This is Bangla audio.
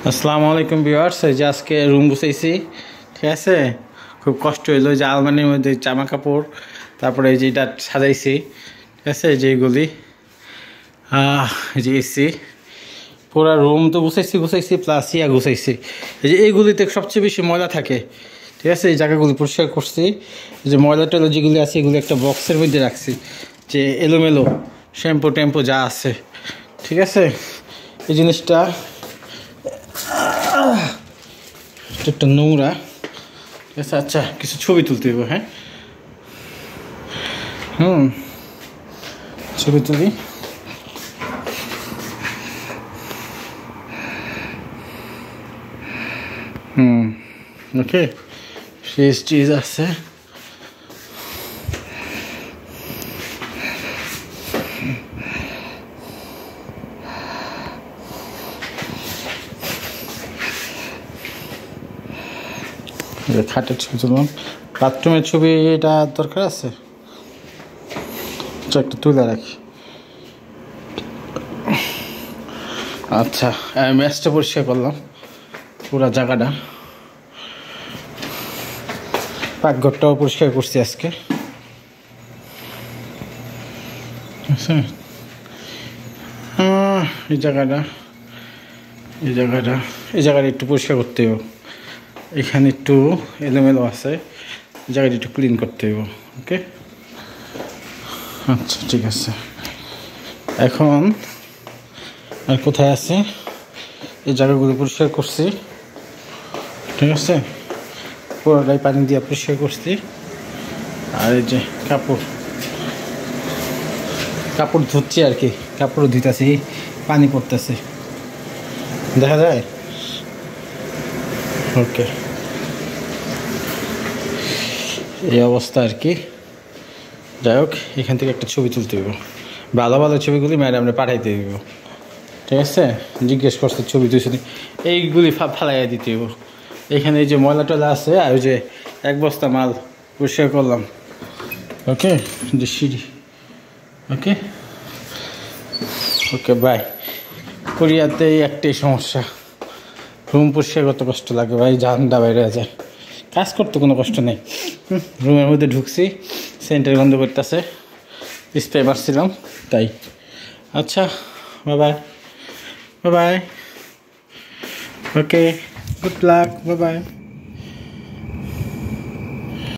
আসসালামু আলাইকুম ভিউয়ার্স, এই যে আজকে রুম গুছাইছি। ঠিক আছে, খুব কষ্ট হইলো যে আলমারির মধ্যে জামা কাপড়, তারপরে এই যে এটা সাজাইছি। ঠিক আছে, যে এইগুলি এই যে এসি, পুরো রুম তো গুছাইছি প্লাস গুছাইছি। এই যে এইগুলিতে সবচেয়ে বেশি ময়লা থাকে। ঠিক আছে, এই জায়গাগুলি পরিষ্কার করছি। এই যে ময়লা টয়লা যেগুলি আছে এগুলি একটা বক্সের মধ্যে রাখছি, যে এলোমেলো শ্যাম্পু ট্যাম্পু যা আছে। ঠিক আছে, এই জিনিসটা একটা নোংরা। ঠিক আছে, আচ্ছা কিছু ছবি তুলতে হবে। হ্যাঁ, ছবি তুলি। ওকে, ফ্রিজ টিজ আছে। খাটের ছবি তুললাম। বাথরুমের ছবি এটা দরকার আছে, একটা তুলে রাখি। আচ্ছা, ম্যাচটা পরিষ্কার করলাম পুরা জায়গাটা। পাকঘরটাও পরিষ্কার করছি আজকে। আচ্ছা, এই জায়গাটা একটু পরিষ্কার করতে হবে। এখানে একটু এলোমেলো আছে, জায়গাটা একটু ক্লিন করতে হবে। ওকে, আচ্ছা ঠিক আছে। এখন আর কোথায় আছে, এই জায়গাগুলো পরিষ্কার করছি। ঠিক আছে, পুরোটাই পানি দিয়ে পরিষ্কার করছি। আর এই যে কাপড় ধুচ্ছি আর কি, কাপড় ধুইতেছি, পানি পড়তেছে, দেখা যায়। ওকে, এই অবস্থা আর কি। যাই হোক, এখান থেকে একটা ছবি তুলতে হইব, ভালো ভালো ছবিগুলি ম্যাডামরে পাঠাইতে হইব। ঠিক আছে, জিজ্ঞেস করছে ছবি তুলছি, এইগুলি ফালাইয়া দিতে হইব। এখানে এই যে ময়লা টয়লা আছে, আর ওই যে এক বস্তা মাল পরিষ্কার করলাম। ওকে, যে সিঁড়ি। ওকে ওকে, বাই। কোরিয়াতে একটাই সমস্যা, রুম পরিষ্কার করতে কষ্ট লাগে ভাই, জানটা বাইরে যায়। কাজ করতে কোনো কষ্ট নেই। রুমের মধ্যে ঢুকছি, সেন্টার গন্ধ করতেছে, স্প্রে মারছিলাম তাই। আচ্ছা, bye bye. Okay, good luck, by.